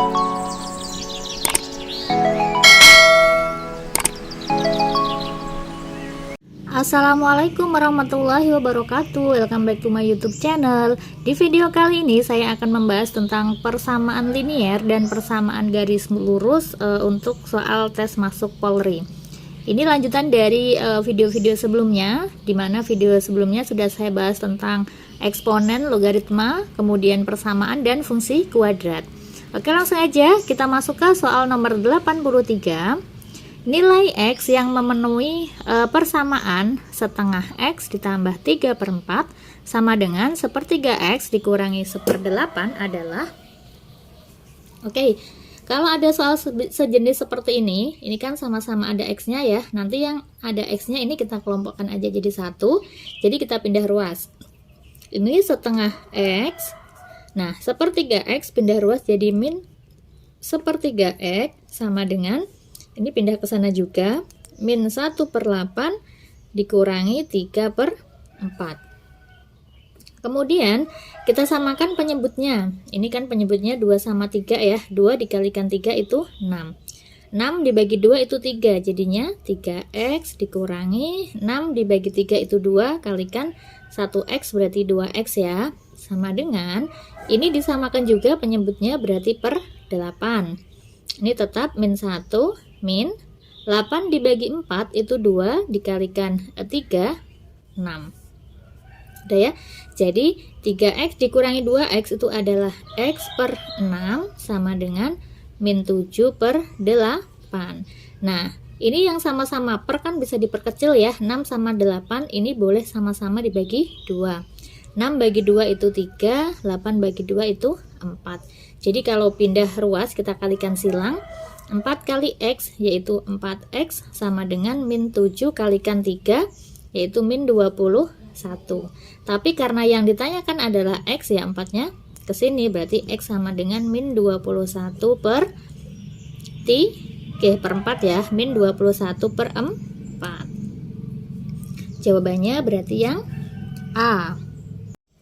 Assalamualaikum warahmatullahi wabarakatuh. Welcome back to my YouTube channel. Di video kali ini saya akan membahas tentang persamaan linier dan persamaan garis lurus untuk soal tes masuk Polri. Ini lanjutan dari video-video sebelumnya, dimana video sebelumnya sudah saya bahas tentang eksponen, logaritma, kemudian persamaan dan fungsi kuadrat. Oke, langsung aja kita masuk ke soal nomor 83. Nilai X yang memenuhi persamaan setengah X ditambah 3/4 sama dengan sepertiga X dikurangi 1/8 adalah. Oke, kalau ada soal sejenis seperti ini kan sama-sama ada X-nya ya. Nanti yang ada X-nya ini kita kelompokkan aja jadi satu. Jadi kita pindah ruas. Ini setengah X. Nah, sepertiga X pindah ruas jadi min sepertiga X sama dengan, ini pindah ke sana juga, min 1/8 dikurangi 3/4. Kemudian kita samakan penyebutnya. Ini kan penyebutnya 2 sama 3 ya. 2 dikalikan 3 itu 6. 6 dibagi 2 itu 3. Jadinya 3X dikurangi 6 dibagi 3 itu 2, kalikan 1X berarti 2X ya. Sama dengan, ini disamakan juga penyebutnya berarti per 8. Ini tetap min 1, min 8 dibagi 4 itu 2, dikalikan 3, 6. Udah ya. Jadi 3X dikurangi 2X itu adalah X per 6 sama dengan min 7/8. Nah, ini yang sama-sama per kan bisa diperkecil ya. 6 sama 8 ini boleh sama-sama dibagi 2. 6 bagi 2 itu 3, 8 bagi 2 itu 4. Jadi kalau pindah ruas kita kalikan silang, 4 kali X yaitu 4X sama dengan min 7 kalikan 3 yaitu min 21. Tapi karena yang ditanyakan adalah X ya, 4-nya ke sini, berarti X sama dengan min 21/4 ya, min 21/4. Jawabannya berarti yang A.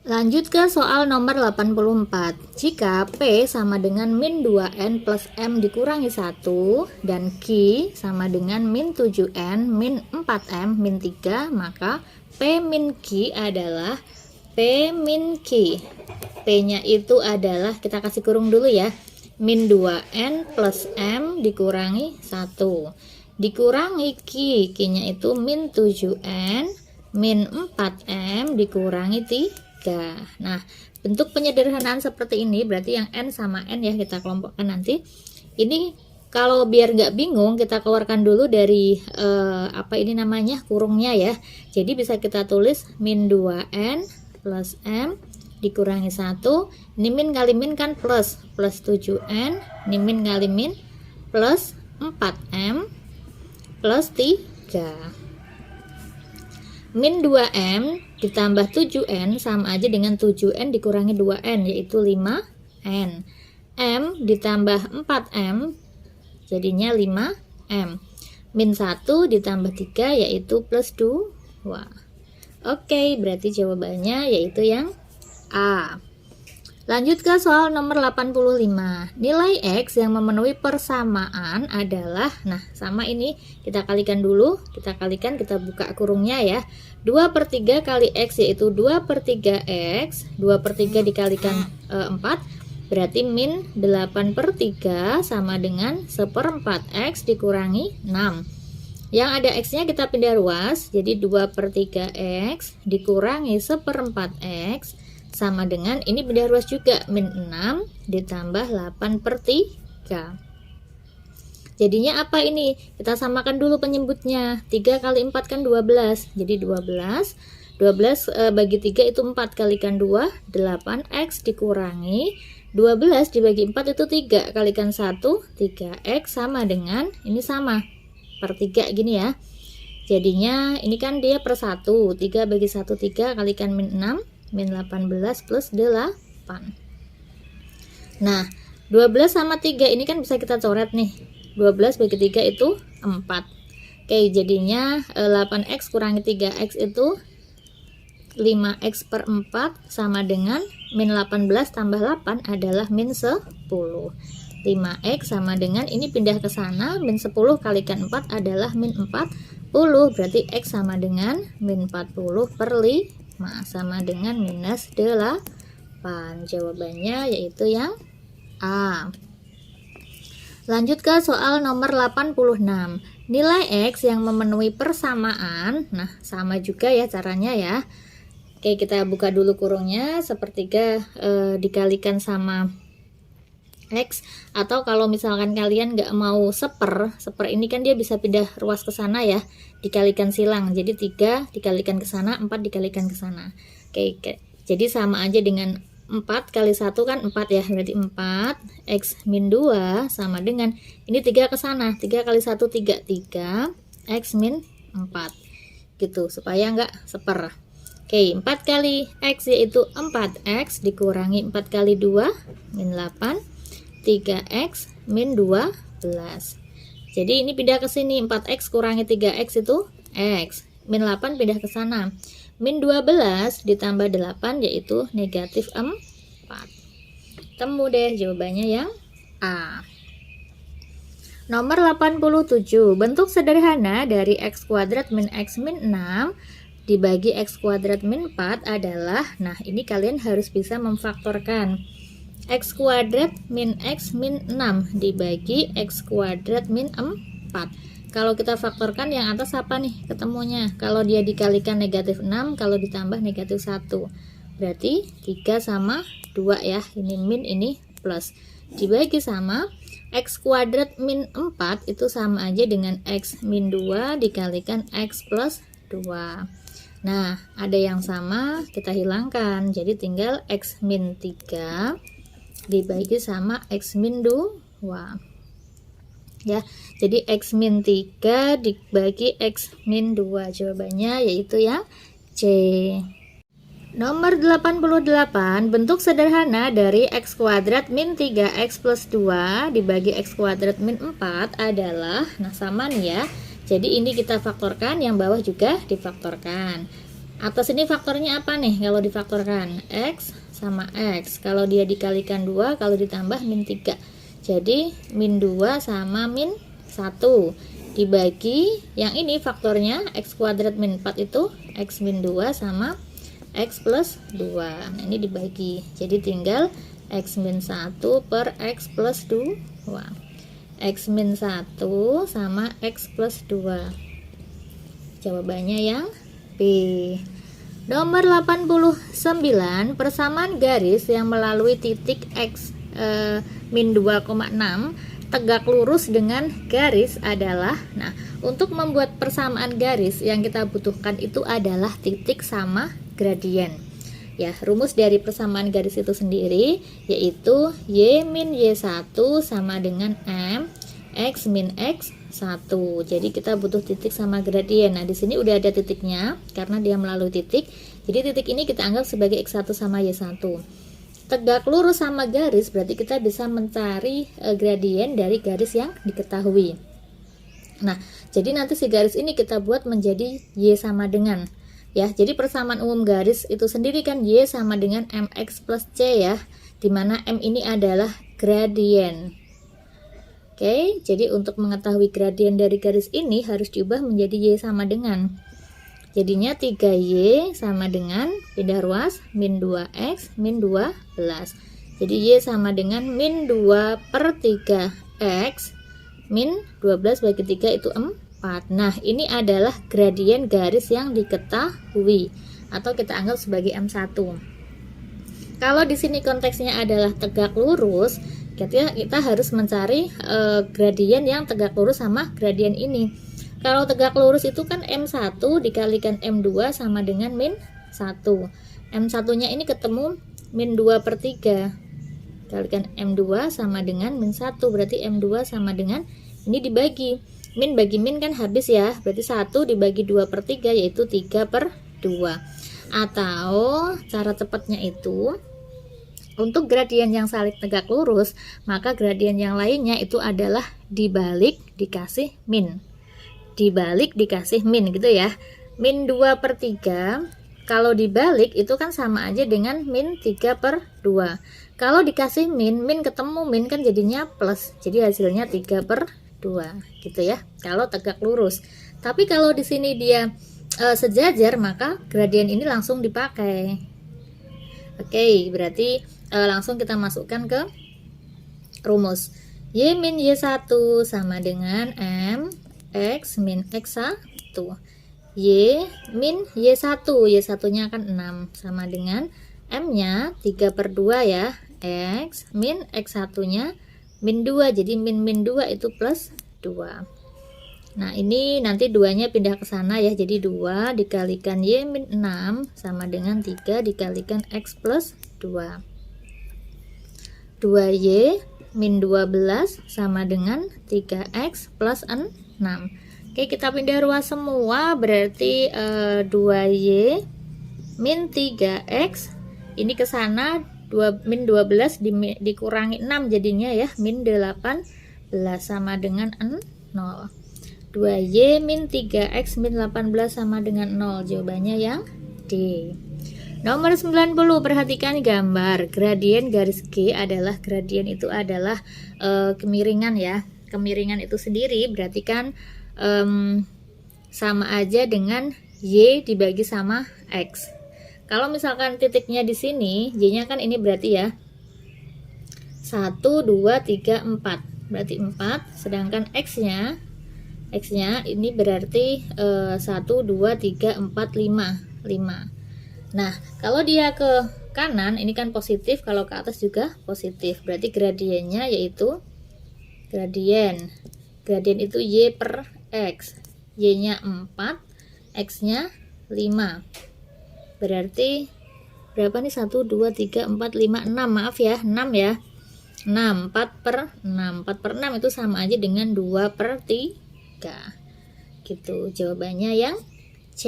Lanjut ke soal nomor 84. Jika P sama dengan min 2N plus M dikurangi 1 dan Q sama dengan min 7N min 4M min 3, maka P min Q adalah P min Q. P-nya itu adalah, kita kasih kurung dulu ya, min 2N plus M dikurangi 1. Dikurangi Q, Q-nya itu min 7N min 4M dikurangi 3. Nah, bentuk penyederhanaan seperti ini berarti yang N sama N ya kita kelompokkan nanti. Ini kalau biar nggak bingung kita keluarkan dulu dari apa ini namanya, kurungnya ya. Jadi bisa kita tulis min 2N plus M dikurangi 1. Ini min kali min kan plus 7N, ini min kali min plus 4M plus 3. Min 2M ditambah 7N sama aja dengan 7N dikurangi 2N yaitu 5N. M ditambah 4M jadinya 5M. Min 1 ditambah 3 yaitu plus 2. Oke, berarti jawabannya yaitu yang A. Lanjut ke soal nomor 85. Nilai X yang memenuhi persamaan adalah, nah sama ini kita kalikan dulu, kita buka kurungnya ya. 2/3 kali X yaitu 2/3X, 2/3 dikalikan 4 berarti min 8/3 sama dengan 1/4X dikurangi 6. Yang ada X-nya kita pindah ruas, jadi 2/3X dikurangi 1/4X sama dengan, ini pindah ruas juga, min 6 ditambah 8/3. Jadinya apa ini? Kita samakan dulu penyebutnya. 3 kali 4 kan 12. Jadi 12 bagi 3 itu 4, kalikan 2, 8X dikurangi 12 dibagi 4 itu 3, kalikan 1, 3X sama dengan, ini sama per 3 gini ya. Jadinya ini kan dia per 1, 3 bagi 1 3, kalikan min 6, min 18 plus 8. Nah, 12 sama 3 ini kan bisa kita coret nih. 12 bagi 3 itu 4. Oke, jadinya 8X kurangi 3X itu 5X per 4 sama dengan min 18 tambah 8 adalah min 10. 5x sama dengan ini pindah ke sana, min 10 kalikan 4 adalah min 40, berarti x sama dengan min 40 per 5 sama dengan minus 8. Jawabannya yaitu yang A. Lanjut ke soal nomor 86. Nilai x yang memenuhi persamaan, nah sama juga ya caranya ya. Oke, kita buka dulu kurungnya, sepertiga dikalikan sama X, atau kalau misalkan kalian nggak mau seper ini kan dia bisa pindah ruas ke sana ya, dikalikan silang, jadi 3 dikalikan ke sana, 4 dikalikan ke sana. Oke, jadi sama aja dengan 4 kali 1 kan 4 ya, berarti 4 X min 2 sama dengan ini 3 ke sana, 3 kali 1 3 X min 4 gitu, supaya nggak seper. Oke, 4 kali X yaitu 4X dikurangi 4 kali 2 min 8, 3x min 12. Jadi ini pindah ke sini, 4x kurangi 3x itu x. Min 8 pindah ke sana. Min 12 ditambah 8 yaitu negatif 4. Temu deh jawabannya yang A. Nomor 87. Bentuk sederhana dari x kuadrat min x min 6 dibagi x kuadrat min 4 adalah, nah ini kalian harus bisa memfaktorkan. X kuadrat min x min 6 dibagi x kuadrat min 4. Kalau kita faktorkan yang atas apa nih ketemunya? Kalau dia dikalikan negatif 6, kalau ditambah negatif 1, berarti 3 sama 2 ya, ini min ini plus, dibagi sama x kuadrat min 4 itu sama aja dengan x min 2 dikalikan x plus 2. Nah ada yang sama kita hilangkan, jadi tinggal x min 3 dibagi sama x min 2 ya, jadi x min 3 dibagi x min 2, jawabannya yaitu yang C. Nomor 88. Bentuk sederhana dari x kuadrat min 3x plus 2 dibagi x kuadrat min 4 adalah, nah sama nih ya, jadi ini kita faktorkan, yang bawah juga difaktorkan. Atas ini faktornya apa nih kalau difaktorkan? X sama X, kalau dia dikalikan 2, kalau ditambah min 3, jadi min 2 sama min 1 dibagi yang ini faktornya x kuadrat min 4 itu x min 2 sama x plus 2. Nah ini dibagi, jadi tinggal x min 1 per x plus 2, x min 1 sama x plus 2, jawabannya yang B. Nomor 89. Persamaan garis yang melalui titik x min 2,6 tegak lurus dengan garis adalah, nah untuk membuat persamaan garis yang kita butuhkan itu adalah titik sama gradien ya. Rumus dari persamaan garis itu sendiri yaitu y min y1 sama dengan m x min x1. Jadi kita butuh titik sama gradien. Nah, di sini udah ada titiknya karena dia melalui titik. Jadi titik ini kita anggap sebagai x1 sama y1. Tegak lurus sama garis berarti kita bisa mencari gradien dari garis yang diketahui. Nah, jadi nanti si garis ini kita buat menjadi y sama dengan ya. Jadi persamaan umum garis itu sendiri kan y sama dengan mx plus c ya, dimana m ini adalah gradien. Oke, jadi untuk mengetahui gradien dari garis ini harus diubah menjadi y sama dengan, jadinya 3y sama dengan pindah ruas min 2x min 12. Jadi y sama dengan min 2 per 3x min 12 bagi 3 itu 4. Nah ini adalah gradien garis yang diketahui atau kita anggap sebagai M1. Kalau di sini konteksnya adalah tegak lurus, kita harus mencari gradien yang tegak lurus sama gradien ini. Kalau tegak lurus itu kan M1 dikalikan M2 sama dengan min 1. M1 nya ini ketemu min 2 per 3 kalikan M2 sama dengan min 1, berarti M2 sama dengan ini dibagi min bagi min kan habis ya, berarti 1 dibagi 2 per 3 yaitu 3 per 2. Atau cara cepatnya itu, untuk gradien yang saling tegak lurus, maka gradien yang lainnya itu adalah dibalik dikasih min. Dibalik dikasih min gitu ya. Min 2 per 3 kalau dibalik itu kan sama aja dengan min 3/2. Kalau dikasih min ketemu min kan jadinya plus, jadi hasilnya 3/2 gitu ya, kalau tegak lurus. Tapi kalau di sini dia sejajar, maka gradien ini langsung dipakai. Oke, berarti langsung kita masukkan ke rumus. Y min Y1 sama dengan M X min X1. Y min Y1, Y1-nya kan 6 sama dengan M-nya 3/2 ya. X min X1-nya min 2, jadi min 2 itu plus 2. Nah, ini nanti 2-nya pindah ke sana ya, jadi 2 dikalikan Y min 6 sama dengan 3 dikalikan X plus 2. 2Y min 12 sama dengan 3X plus 6. Oke, kita pindah ruas semua, berarti 2Y min 3X ini ke sana, min 12 dikurangi 6 jadinya ya, min 18 sama dengan 0. 2Y min 3X min 18 sama dengan 0. Jawabannya yang D. Nomor 90, perhatikan gambar. Gradien garis G adalah, gradien itu adalah kemiringan ya. Kemiringan itu sendiri berarti kan sama aja dengan Y dibagi sama X. Kalau misalkan titiknya di sini, Y-nya kan ini berarti ya 1, 2, 3, 4. Berarti 4, sedangkan X-nya ini berarti 1, 2, 3, 4, 5. Nah, kalau dia ke kanan ini kan positif, kalau ke atas juga positif. Berarti gradiennya yaitu gradien itu Y per X. Y-nya 4, X-nya 5. Berarti berapa nih? 1, 2, 3, 4, 5, 6. Maaf ya, 6 ya. 6, 4/6. 4/6 itu sama aja dengan 2/3. Gitu, jawabannya yang C.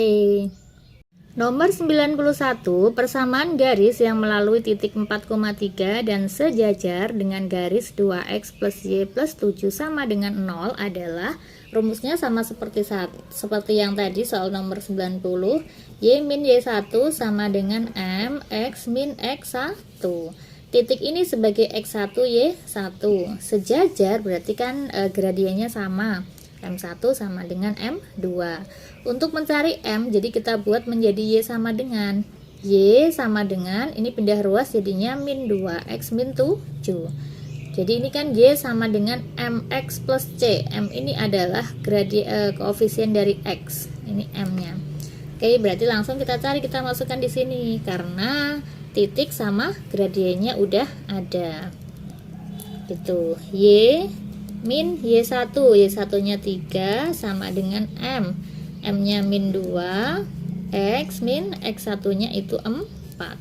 Nomor 91, persamaan garis yang melalui titik 4,3 dan sejajar dengan garis 2X plus Y plus 7 sama dengan 0 adalah, rumusnya sama seperti yang tadi soal nomor 90. Y min Y1 sama dengan M X min X1. Titik ini sebagai X1 Y1. Sejajar berarti kan gradiennya sama. M1 sama dengan M2. Untuk mencari M, jadi kita buat menjadi Y sama dengan ini pindah ruas jadinya min 2X min 7. Jadi ini kan Y sama dengan MX plus C. M ini adalah koefisien dari X. Ini M-nya. Oke, berarti langsung kita cari, kita masukkan di sini karena titik sama gradiennya udah ada. Gitu. Y min Y1, Y1-nya 3 sama dengan M. M-nya min 2, X min X1-nya itu 4.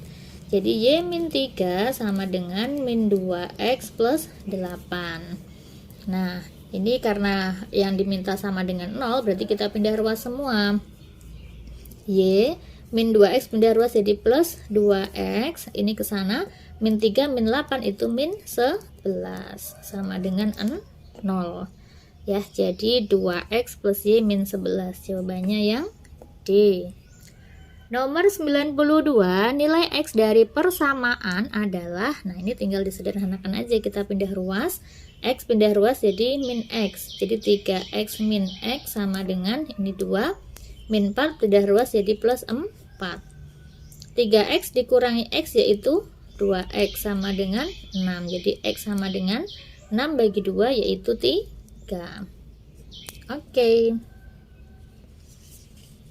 Jadi Y min 3 sama dengan min 2X plus 8. Nah, ini karena yang diminta sama dengan 0, berarti kita pindah ruas semua. Y min 2X pindah ruas jadi plus 2X. Ini ke sana, min 3 min 8 itu min 11 sama dengan 0 ya, jadi 2X plus Y min 11. Jawabannya yang D. Nomor 92, nilai X dari persamaan adalah, nah ini tinggal disederhanakan aja, kita pindah ruas, X pindah ruas jadi min X, jadi 3X min X sama dengan ini 2, min 4 pindah ruas jadi plus 4. 3X dikurangi X yaitu 2X sama dengan 6, jadi X sama dengan 6 bagi 2 yaitu 3. Oke.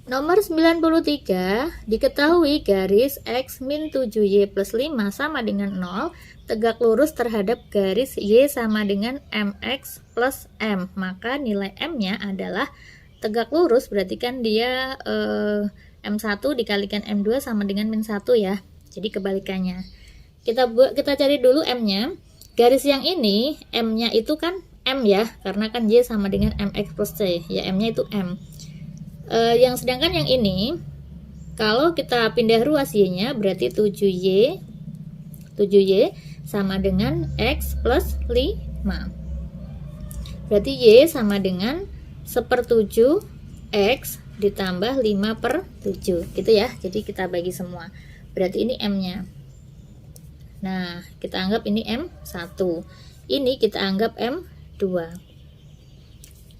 Nomor 93, diketahui garis X min 7Y plus 5 sama dengan 0 tegak lurus terhadap garis Y sama dengan MX plus M. Maka nilai M-nya adalah tegak lurus, berarti kan dia M1 dikalikan M2 sama dengan min 1 ya. Jadi kebalikannya. Kita cari dulu M-nya. Garis yang ini, M-nya itu kan M ya, karena kan Y sama dengan MX plus C, ya M-nya itu M. Yang sedangkan yang ini, kalau kita pindah ruas Y-nya, berarti 7Y sama dengan X plus 5. Berarti Y sama dengan 1/7 X ditambah 5/7 gitu ya. Jadi kita bagi semua, berarti ini M nya. Nah kita anggap ini M1, ini kita anggap M2.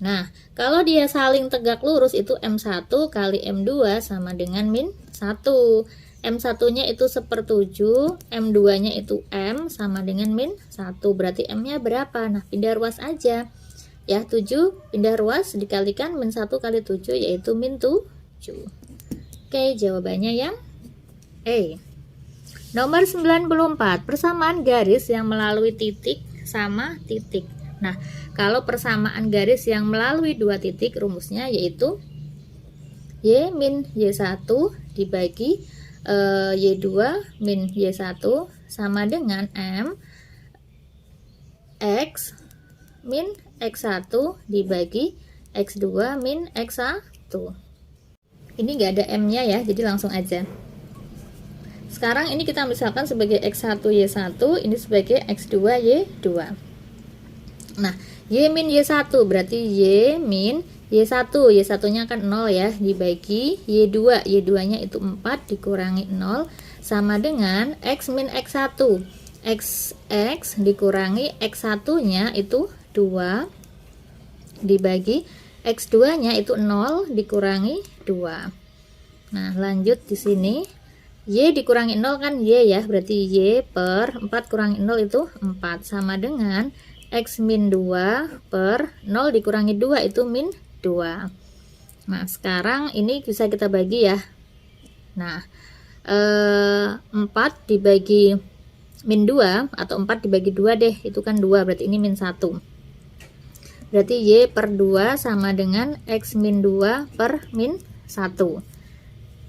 Nah kalau dia saling tegak lurus itu M1 kali M2 sama dengan min 1. M1 nya itu 1/7, M2 nya itu M sama dengan min 1, berarti M nya berapa? Nah pindah ruas aja ya, 7 pindah ruas dikalikan min 1 kali 7 yaitu min 7. Oke, jawabannya yang E. Nomor 94, persamaan garis yang melalui titik sama titik. Nah kalau persamaan garis yang melalui dua titik, rumusnya yaitu Y min Y1 dibagi Y2 min Y1 sama dengan M X min X1 dibagi X2 min X1. Ini enggak ada M nya ya, jadi langsung aja. Sekarang ini kita misalkan sebagai X1 Y1, ini sebagai X2 Y2. Nah Y min Y1 berarti Y min Y1, Y1 nya kan 0 ya, dibagi Y2, Y2 nya itu 4 dikurangi 0 sama dengan X min X1, XX dikurangi X1 nya itu 2 dibagi X2 nya itu 0 dikurangi 2. Nah lanjut di sini Y dikurangi 0 kan Y ya, berarti Y per 4 kurangi 0 itu 4 sama dengan X min 2 per 0 dikurangi 2 itu min 2. Nah sekarang ini bisa kita bagi ya. Nah 4 dibagi min 2 atau 4 dibagi 2 deh, itu kan 2, berarti ini min 1. Berarti Y per 2 sama dengan X min 2 per min 1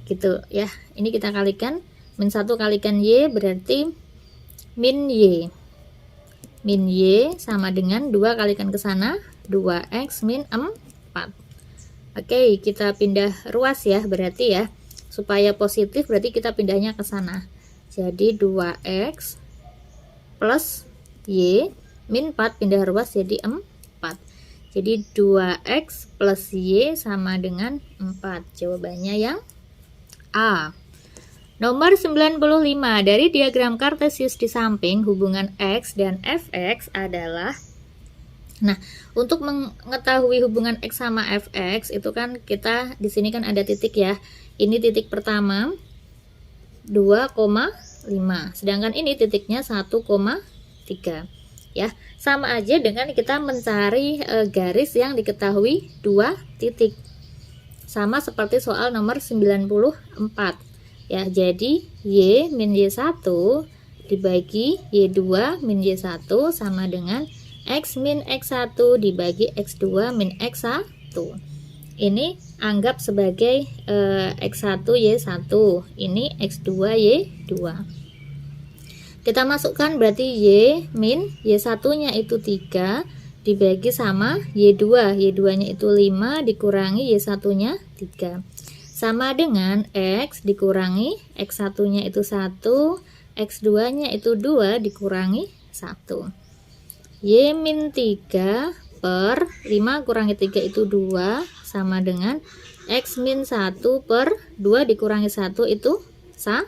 gitu ya. Ini kita kalikan, min 1 kalikan Y berarti min Y. Min Y sama dengan 2 kalikan ke sana 2X min 4. Oke, kita pindah ruas ya, berarti ya supaya positif berarti kita pindahnya ke sana. Jadi 2X plus Y min 4 pindah ruas jadi 4. Jadi 2X plus Y sama dengan 4. Jawabannya yang A. Nomor 95, dari diagram kartesius di samping hubungan X dan Fx adalah. Nah, untuk mengetahui hubungan X sama Fx itu kan kita di sini kan ada titik ya. Ini titik pertama 2,5, sedangkan ini titiknya 1,3 ya. Sama aja dengan kita mencari garis yang diketahui dua titik. Sama seperti soal nomor 94 ya. Jadi Y min Y1 dibagi Y2 min Y1 sama dengan X min X1 dibagi X2 min X1. Ini anggap sebagai X1 Y1, ini X2 Y2. Kita masukkan berarti Y min Y1 nya itu 3 dibagi sama Y2, Y2 nya itu 5 dikurangi Y1 nya 3 sama dengan X dikurangi X1 nya itu 1, X2 nya itu 2 dikurangi 1. Y min 3 per 5 kurangi 3 itu 2 sama dengan X min 1 per 2 dikurangi 1 itu 1.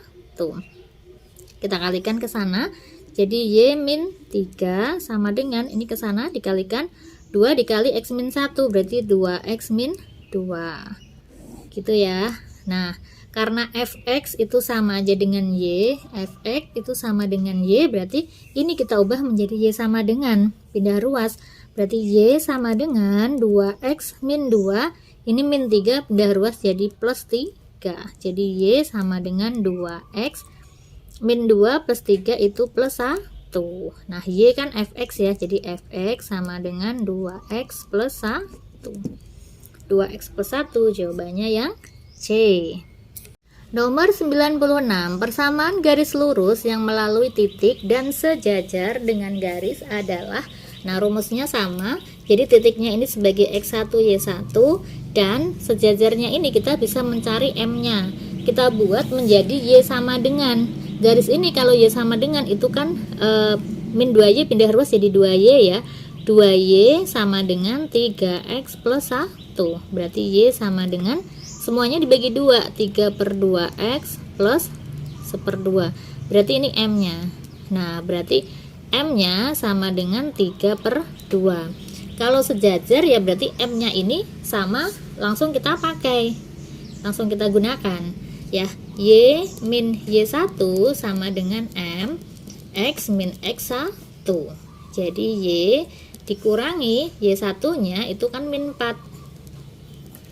Kita kalikan ke sana. Jadi Y min 3 sama dengan ini ke sana dikalikan 2 dikali X min 1 berarti 2X min 2. Gitu ya. Nah, karena Fx itu sama aja dengan Y, Fx itu sama dengan Y, berarti ini kita ubah menjadi Y sama dengan, pindah ruas. Berarti Y sama dengan 2X min 2, ini min 3 pindah ruas jadi plus 3. Jadi Y sama dengan 2X min 2 plus 3 itu plus 1. Nah, Y kan Fx ya, jadi Fx sama dengan 2X plus 1. 2X plus 1 jawabannya yang C. Nomor 96, persamaan garis lurus yang melalui titik dan sejajar dengan garis adalah. Nah, rumusnya sama. Jadi titiknya ini sebagai X1 Y1 dan sejajarnya ini kita bisa mencari M-nya. Kita buat menjadi Y sama dengan. Garis ini kalau Y sama dengan itu kan min 2Y pindah ruas jadi 2Y ya. 2Y sama dengan 3X plus 1. Berarti Y sama dengan semuanya dibagi 2, 3/2x plus 1/2. Berarti ini M-nya. Nah, berarti M-nya sama dengan 3/2. Kalau sejajar ya berarti M-nya ini sama, langsung kita pakai. Langsung kita gunakan. Ya, Y min Y1 sama dengan M X min X1. Jadi Y dikurangi Y1-nya itu kan min 4.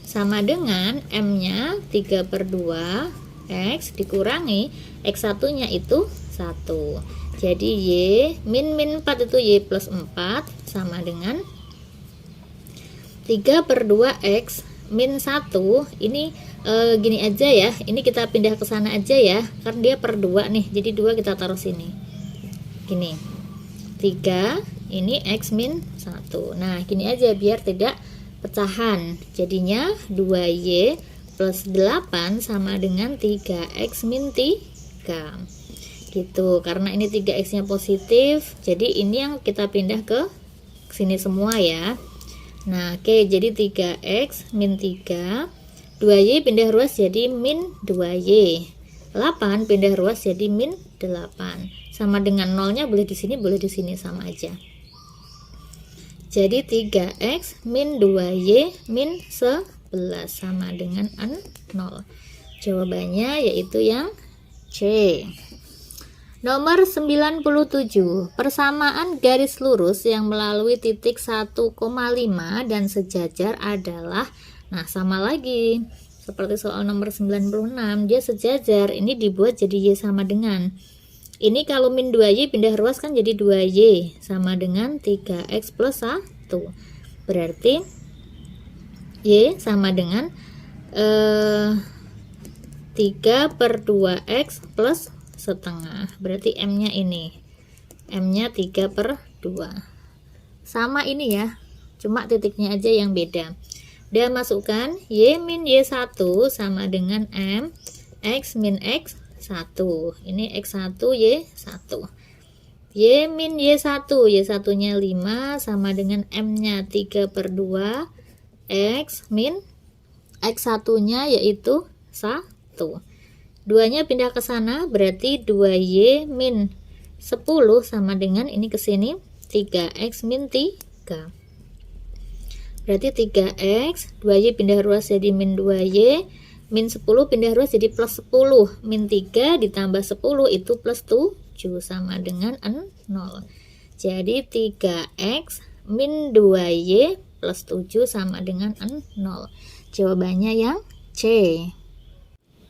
Sama dengan M-nya 3/2 X dikurangi X1-nya itu 1. Jadi Y min 4 itu Y plus 4 sama dengan 3/2X min 1. Ini gini aja ya, ini kita pindah ke sana aja ya, karena dia per 2 nih, jadi 2 kita taruh sini gini, 3 ini X min 1. Nah gini aja biar tidak pecahan, jadinya 2Y plus 8 sama dengan 3X min 3 gitu. Karena ini 3X nya positif, jadi ini yang kita pindah ke sini semua ya. Nah oke, jadi 3X min 3, 2Y pindah ruas jadi min 2Y, 8 pindah ruas jadi min 8, sama dengan nolnya boleh di sini boleh di sini, sama aja. Jadi 3X min 2Y min 11 sama dengan 0. Jawabannya yaitu yang C. Nomor 97, persamaan garis lurus yang melalui titik 1,5 dan sejajar adalah, nah sama lagi seperti soal nomor 96, dia sejajar, ini dibuat jadi Y sama dengan, ini kalau min 2Y pindah ruas kan jadi 2Y sama dengan 3X plus 1, berarti Y sama dengan 3/2X plus setengah, berarti M nya ini, M nya 3/2, sama ini ya, cuma titiknya aja yang beda. Dia masukkan Y min Y1 sama dengan M X min X1, ini X1 Y1, Y min Y1, Y1 nya 5 sama dengan M nya 3/2 X min X1 nya yaitu 1, 2 nya pindah ke sana berarti 2Y min 10 sama dengan ini ke sini 3X min 3, berarti 3X, 2Y pindah ruas jadi min 2Y, min 10 pindah ruas jadi plus 10, min 3 ditambah 10 itu plus 7 sama dengan 0. Jadi 3X min 2Y plus 7 sama dengan 0. Jawabannya yang C.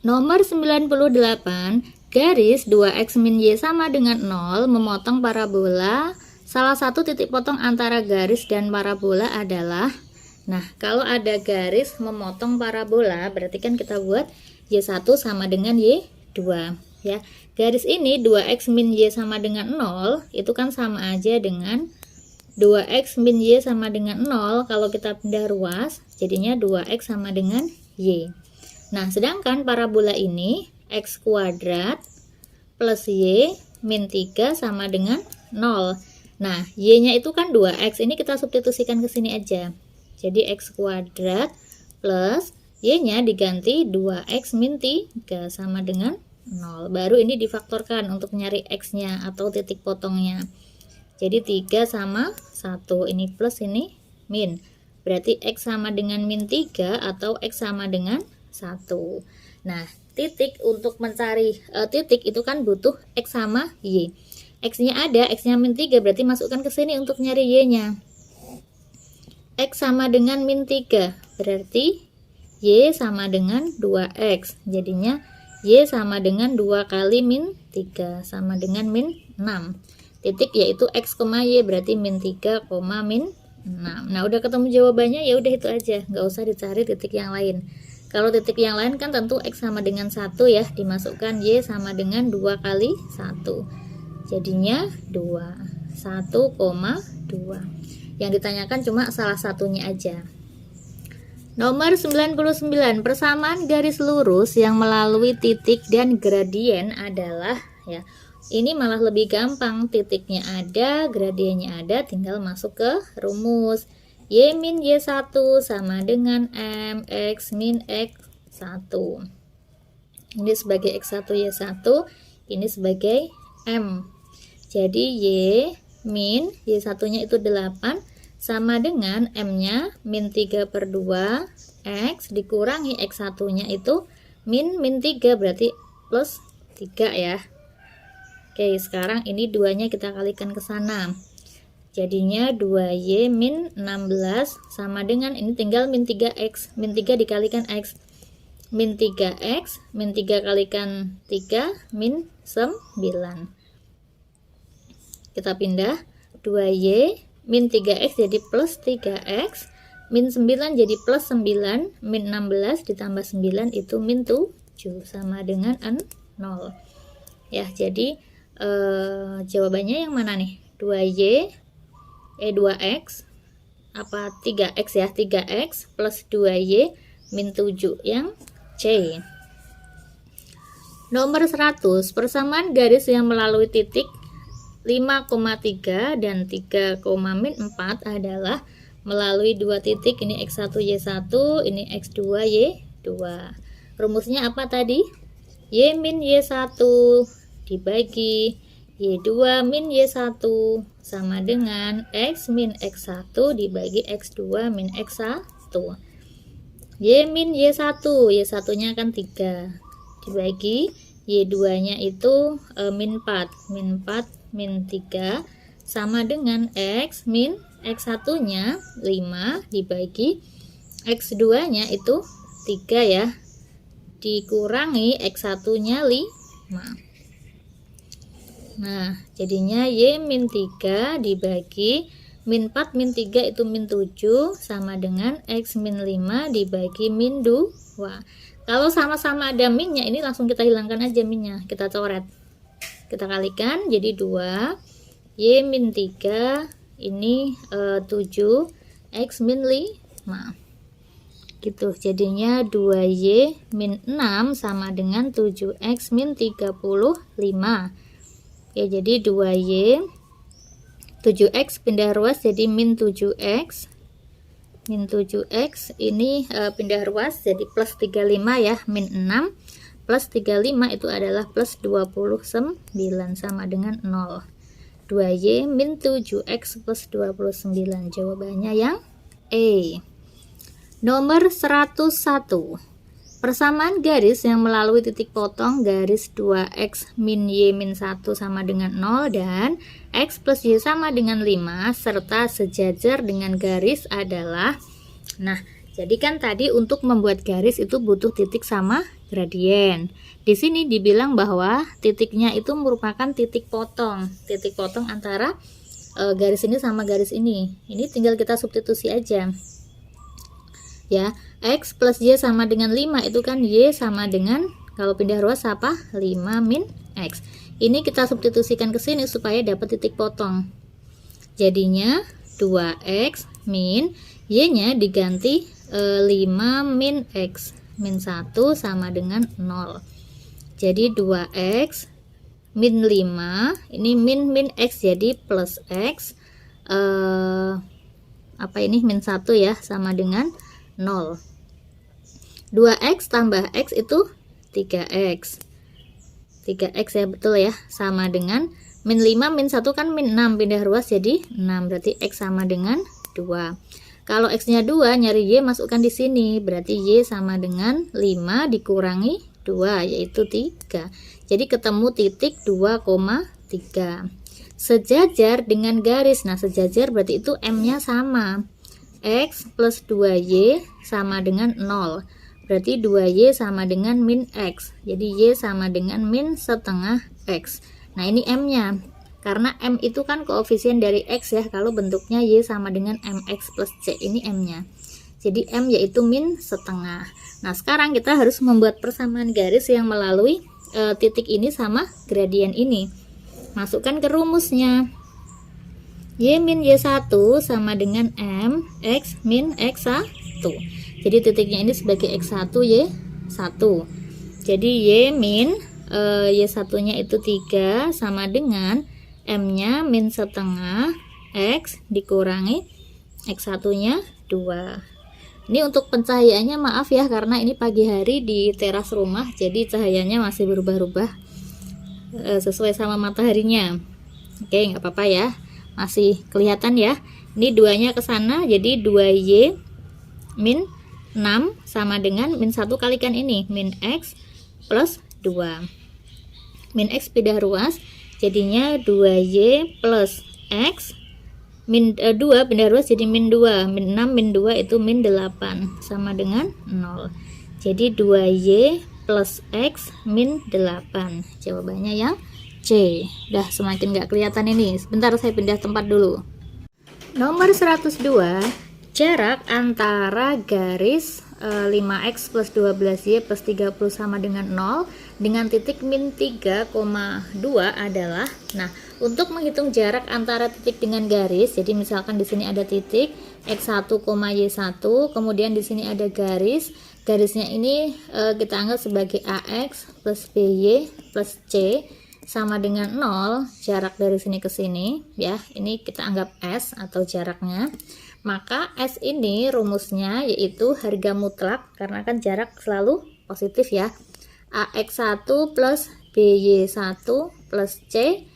Nomor 98, garis 2X min Y sama dengan 0 memotong parabola. Salah satu titik potong antara garis dan parabola adalah, nah kalau ada garis memotong parabola berarti kan kita buat Y1 sama dengan Y2 ya. Garis ini 2X min Y sama dengan 0 itu kan sama aja dengan 2X min Y sama dengan 0, kalau kita pindah ruas jadinya 2X sama dengan Y. Nah sedangkan parabola ini X kuadrat plus Y min 3 sama dengan 0. Nah, Y-nya itu kan 2X, ini kita substitusikan ke sini aja. Jadi X kuadrat plus Y-nya diganti 2X min 3 sama dengan 0. Baru ini difaktorkan untuk nyari X-nya atau titik potongnya. Jadi 3 sama 1, ini plus ini min. Berarti X sama dengan min 3 atau X sama dengan 1. Nah, titik untuk mencari titik itu kan butuh X sama Y. X-nya ada, X-nya min 3, berarti masukkan ke sini untuk nyari Y-nya. X sama dengan min 3, berarti Y sama dengan 2X. Jadinya Y sama dengan 2 kali min 3, sama dengan min 6. Titik yaitu X, Y, berarti min 3, min 6. Nah, udah ketemu jawabannya, ya udah itu aja, nggak usah dicari titik yang lain. Kalau titik yang lain kan tentu X sama dengan 1 ya, dimasukkan Y sama dengan 2 kali 1. Jadinya 2, 1,2. Yang ditanyakan cuma salah satunya aja. Nomor 99, persamaan garis lurus yang melalui titik dan gradien adalah, ya. Ini malah lebih gampang, titiknya ada, gradiennya ada, tinggal masuk ke rumus. Y min Y1 sama dengan M X min X1 Ini sebagai X1 Y1, ini sebagai M. Jadi Y min Y1 nya itu 8 sama dengan M nya min 3/2 X dikurangi X1 nya itu min 3, berarti plus 3 ya. Oke, sekarang ini 2 nya kita kalikan ke sana. Jadinya 2Y min 16 sama dengan, ini tinggal min 3X. Min 3 dikalikan X. Min 3X, min 3 kalikan 3, min 9. Kita pindah. 2Y min 3X jadi plus 3X. Min 9 jadi plus 9. Min 16 ditambah 9 itu min 7. Sama dengan 0. Ya, jadi jawabannya yang mana nih? 2X apa 3X ya, 3X plus 2Y min 7 yang C. Nomor 100, persamaan garis yang melalui titik 5,3 dan 3,-4 adalah melalui dua titik, ini X1 Y1, ini X2 Y2. Rumusnya apa tadi? Y min Y1 dibagi Y2 min Y1 sama dengan X min X1 dibagi X2 min X1. Y min Y1, Y1 nya kan 3 dibagi Y2 nya itu min 4 min 3 sama dengan X min X1 nya 5 dibagi X2 nya itu 3 ya, dikurangi X1 nya 5. Nah, jadinya Y min 3 dibagi min 4 min 3 itu min 7 sama dengan X min 5 dibagi min 2. Kalau sama-sama ada minnya, ini langsung kita hilangkan aja minnya, kita coret. Kita kalikan jadi 2. Y min 3 ini 7 X min 5. Gitu, jadinya 2Y min 6 sama dengan 7X min 35. Ya, jadi 2Y 7X pindah ruas jadi min 7X. Min 7X ini pindah ruas jadi plus 35 ya, min 6 plus 35 itu adalah plus 29 sama dengan 0. 2Y min 7X plus 29, jawabannya yang E. Nomor 101, persamaan garis yang melalui titik potong garis 2X min Y min 1 sama dengan 0 dan X plus Y sama dengan 5 serta sejajar dengan garis adalah, nah jadi kan tadi untuk membuat garis itu butuh titik sama gradien. Di sini dibilang bahwa titiknya itu merupakan titik potong antara garis ini sama garis ini. Ini tinggal kita substitusi aja. Ya, X plus Y sama dengan 5 itu kan Y sama dengan, kalau pindah ruas apa? 5 min X. Ini kita substitusikan ke sini supaya dapat titik potong. Jadinya 2X min Y-nya diganti 5 min X min 1 sama dengan 0. Jadi 2X min 5, ini min X jadi plus X apa ini min 1 ya, sama dengan 0. 2X tambah X itu 3X. 3X ya, betul ya, sama dengan min 5 min 1 kan min 6 pindah ruas jadi 6, berarti X sama dengan 2. Kalau X nya 2, nyari Y masukkan di sini, berarti Y sama dengan 5 dikurangi 2 yaitu 3. Jadi ketemu titik 2,3. Sejajar dengan garis. Nah, sejajar berarti itu M nya sama. X plus 2Y sama dengan 0. Berarti 2Y sama dengan min X. Jadi Y sama dengan min setengah X. Nah, ini M-nya. Karena M itu kan koefisien dari X ya. Kalau bentuknya Y sama dengan MX plus C. Ini M-nya. Jadi M yaitu min setengah. Nah, sekarang kita harus membuat persamaan garis yang melalui titik ini sama gradien ini. Masukkan ke rumusnya. Y min Y1 sama dengan M X min X1. Jadi titiknya ini sebagai X1 Y1. Jadi Y min Y1 nya itu 3 sama dengan M nya min setengah X dikurangi X1 nya 2. Ini untuk pencahayaannya maaf ya, karena ini pagi hari di teras rumah, jadi cahayanya masih berubah-ubah sesuai sama mataharinya. Oke, nggak apa-apa ya, masih kelihatan ya. Ini 2-nya ke sana, jadi 2y min 6 sama dengan min 1 kalikan ini, min x plus 2. Min x pindah ruas, jadinya 2y plus x min 2 pindah ruas jadi min 2, min 6 min 2 itu min 8 sama dengan 0. Jadi 2y plus x min 8. Jawabannya yang C. Udah semakin nggak kelihatan ini. Sebentar saya pindah tempat dulu. Nomor 102, jarak antara garis 5x plus 12y plus 30 sama dengan 0 dengan titik min 3,2 adalah, nah untuk menghitung jarak antara titik dengan garis, jadi misalkan di sini ada titik x1, y1, kemudian di sini ada garisnya ini kita anggap sebagai ax plus by plus c sama dengan 0, jarak dari sini ke sini ya, ini kita anggap s atau jaraknya. Maka S ini rumusnya yaitu harga mutlak, karena kan jarak selalu positif ya. AX1 plus BY1 plus C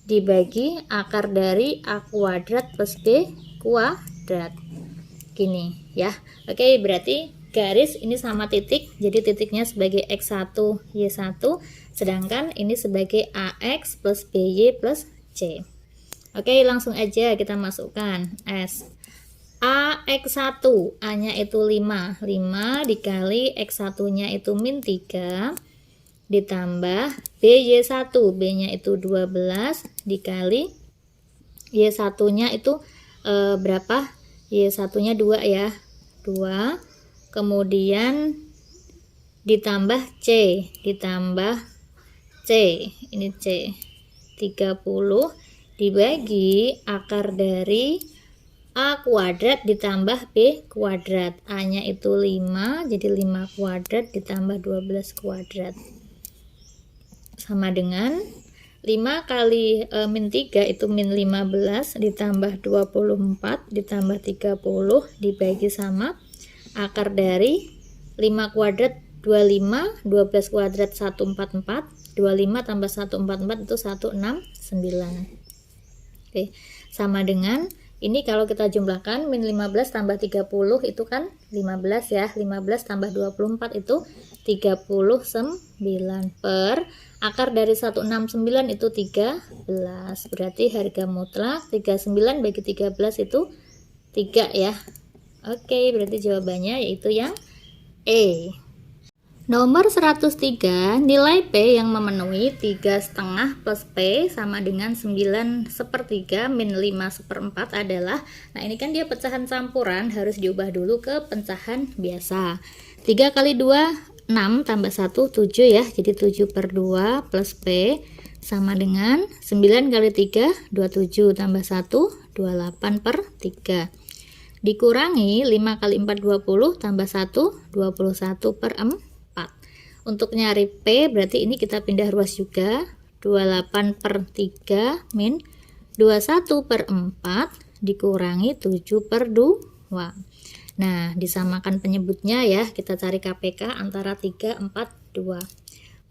dibagi akar dari A kuadrat plus B kuadrat. Gini ya. Oke, berarti garis ini sama titik, jadi titiknya sebagai X1, Y1, sedangkan ini sebagai AX plus BY plus C. Oke, langsung aja kita masukkan S. AX1, A-nya itu 5 dikali X1-nya itu min 3, ditambah BY1, B-nya itu 12, dikali Y1-nya itu berapa? Y1-nya 2 ya, 2, kemudian ditambah C, ini C, 30, dibagi akar dari A kuadrat ditambah B kuadrat. A-nya itu 5, jadi 5 kuadrat ditambah 12 kuadrat. Sama dengan 5 kali min 3 itu min 15 ditambah 24 ditambah 30 dibagi sama akar dari 5 kuadrat 25, 12 kuadrat 144, 25 tambah 144 itu 169. Oke, sama dengan ini kalau kita jumlahkan min 15 tambah 30 itu kan 15 ya, 15 tambah 24 itu 39 per akar dari 169 itu 13, berarti harga mutlak 39 bagi 13 itu 3 ya. Oke, berarti jawabannya yaitu yang E. Nomor 103, nilai P yang memenuhi 3,5 plus P sama dengan 9/3 min 5/4 adalah, nah ini kan dia pecahan campuran, harus diubah dulu ke pecahan biasa. 3 kali 2, 6 tambah 1, 7 ya, jadi 7/2 plus P sama dengan 9 kali 3, 27 tambah 1, 28/3. Dikurangi 5 kali 4, 20 tambah 1, 21/4. Untuk nyari P berarti ini kita pindah ruas juga, 28/3 min 21/4 dikurangi 7/2. Nah, disamakan penyebutnya ya, kita cari KPK antara 3, 4, 2.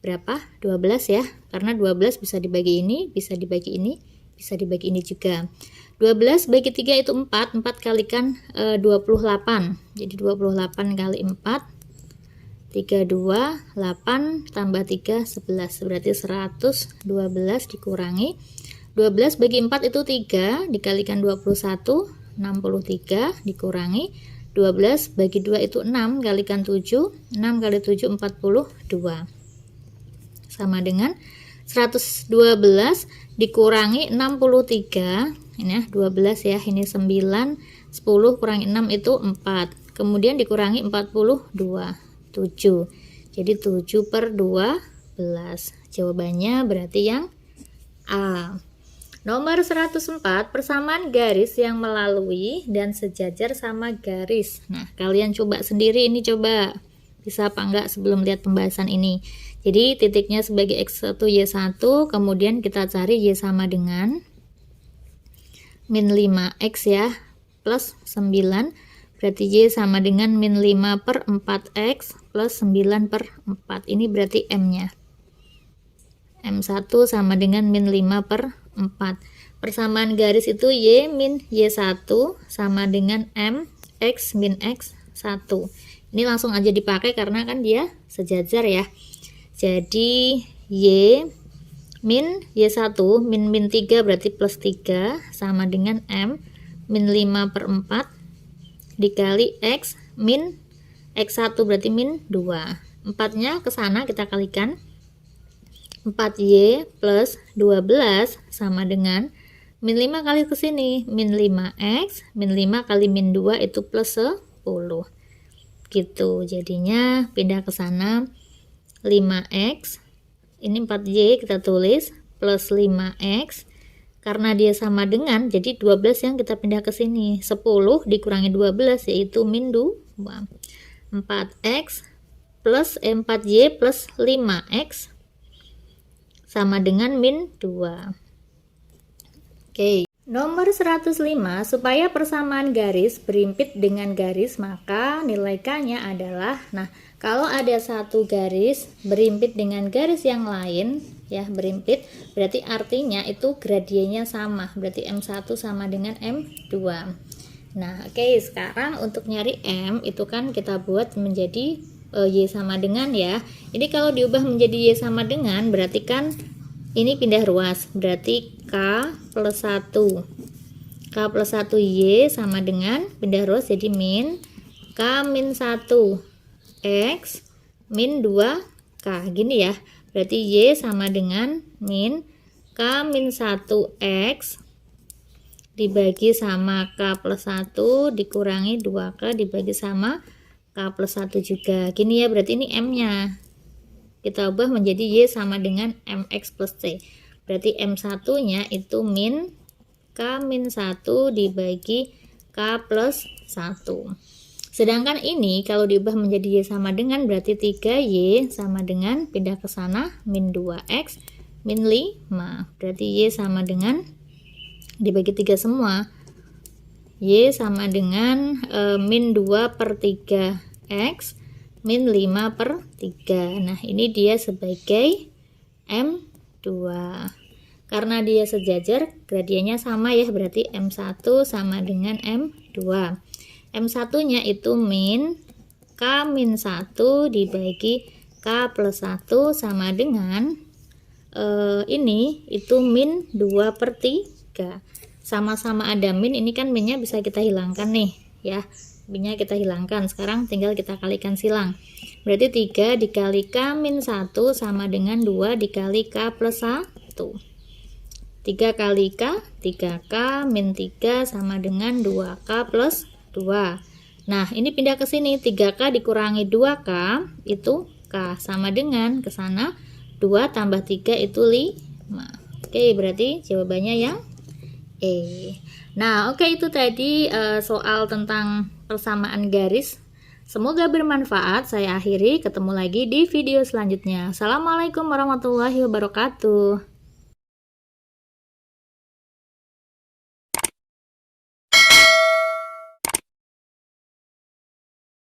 Berapa? 12 ya, karena 12 bisa dibagi ini, bisa dibagi ini, bisa dibagi ini juga. 12 bagi 3 itu 4, 4 kalikan 28, jadi 28 kali 4, 32, 8 tambah 3, 11, berarti 112 dikurangi 12 bagi 4 itu 3, dikalikan 21, 63, dikurangi 12 bagi 2 itu 6, kalikan 7, 6 kali 7, 42, sama dengan 112 dikurangi 63, ini ya 12 ya, ini 9, 10 kurangi 6 itu 4, kemudian dikurangi 42, 7, jadi 7/12. Jawabannya berarti yang A. Nomor 104, persamaan garis yang melalui dan sejajar sama garis. Nah, kalian coba sendiri ini, coba bisa apa enggak sebelum lihat pembahasan ini. Jadi titiknya sebagai X1, Y1, kemudian kita cari Y sama dengan min 5X ya, plus 9, berarti Y sama dengan min 5 per 4X plus 9 per 4. Ini berarti M-nya. M1 sama dengan min 5 per 4. Persamaan garis itu Y min Y1 sama dengan M X min X1. Ini langsung aja dipakai karena kan dia sejajar ya. Jadi Y min Y1 min 3 berarti plus 3 sama dengan M min 5 per 4 dikali X min X1 berarti min 2. 4-nya ke sana kita kalikan. 4Y plus 12 sama dengan min 5 kali ke sini min 5X min 5 kali min 2 itu plus 10 gitu. Jadinya pindah ke sana 5X, ini 4Y kita tulis plus 5X karena dia sama dengan, jadi 12 yang kita pindah ke sini, 10 dikurangi 12 yaitu min 2. 4X plus 4Y plus 5X sama dengan min 2. Oke. Nomor 105, supaya persamaan garis berimpit dengan garis, maka nilai K-nya adalah, nah, kalau ada satu garis berimpit dengan garis yang lain, ya, berimpit, berarti artinya itu gradiennya sama, berarti M1 sama dengan M2. Nah, oke, sekarang untuk nyari M, itu kan kita buat menjadi Y sama dengan ya. Ini kalau diubah menjadi Y sama dengan berarti kan ini pindah ruas, berarti K plus 1 K plus 1 Y sama dengan pindah ruas jadi min K min 1 X min 2 K, gini ya. Berarti Y sama dengan min K min 1 X dibagi sama K plus 1 dikurangi 2K dibagi sama K plus 1 juga. Gini ya, berarti ini M-nya. Kita ubah menjadi Y sama dengan MX plus C. Berarti M1-nya itu min K min 1 dibagi K plus 1. Sedangkan ini kalau diubah menjadi Y sama dengan berarti 3Y sama dengan pindah ke sana min 2X min 5. Berarti Y sama dengan dibagi 3 semua. Y sama dengan min 2 per 3X min 5 per 3. Nah, ini dia sebagai M2. Karena dia sejajar, gradiennya sama ya, berarti M1 sama dengan M2. M1-nya itu min K min 1 dibagi K plus 1 sama dengan ini itu min 2 per 3. Sama-sama ada min, ini kan minnya bisa kita hilangkan nih ya, minnya kita hilangkan. Sekarang tinggal kita kalikan silang, berarti 3 dikali K min 1 sama dengan 2 dikali K plus 1. 3 kali K 3K min 3 sama dengan 2K plus 2. Nah, ini pindah ke sini, 3K dikurangi 2K itu K sama dengan ke sana 2 tambah 3 itu 5. Oke, berarti jawabannya yang E. Nah, oke, itu tadi soal tentang persamaan garis. Semoga bermanfaat. Saya akhiri, ketemu lagi di video selanjutnya. Assalamualaikum warahmatullahi wabarakatuh.